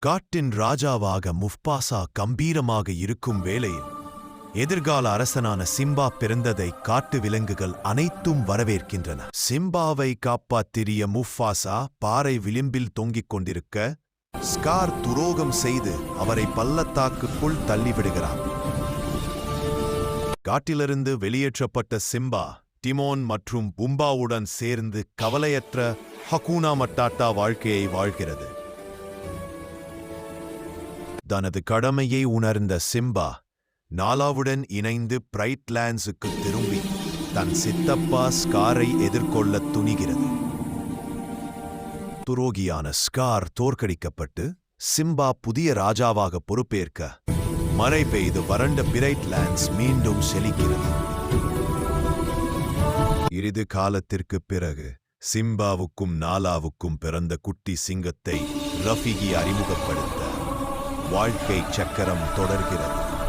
காட்டின் ராஜாவாக முஃபாசா கம்பீரமாக இருக்கும் வேளையில் எதிர்கால அரசனான சிம்பா பிறந்ததை காட்டு விலங்குகள் அனைத்தும் வரவேற்கின்றன. சிம்பாவை காப்பாற்றிய முஃபாசா பாறை விளிம்பில் தொங்கிக் கொண்டிருக்க ஸ்கார் துரோகம் செய்து அவரை பள்ளத்தாக்குக்குள் தள்ளிவிடுகிறார். காட்டிலிருந்து வெளியேற்றப்பட்ட சிம்பா டிமோன் மற்றும் பும்பாவுடன் சேர்ந்து கவலையற்ற ஹக்கூனா மட்டாட்டா வாழ்க்கையை வாழ்கிறது. தனது கடமையை உணர்ந்த சிம்பா நாலாவுடன் இணைந்து பிரைட்லேண்ட்ஸுக்கு திரும்பி தன் சித்தப்பா ஸ்காரை எதிர்கொள்ளத் துணிகிறது. துரோகியான ஸ்கார் தோற்கடிக்கப்பட்டு சிம்பா புதிய ராஜாவாக பொறுப்பேற்க மழை பெய்து வறண்ட பிரைட்லேண்ட்ஸ் மீண்டும் செழிக்கிறது. இறுதி காலத்திற்குப் பிறகு சிம்பாவுக்கும் நாலாவுக்கும் பிறந்த குட்டி சிங்கத்தை ரஃபிகி அறிமுகப்படுத்த வாழ்க்கை சக்கரம் தொடர்கிறது.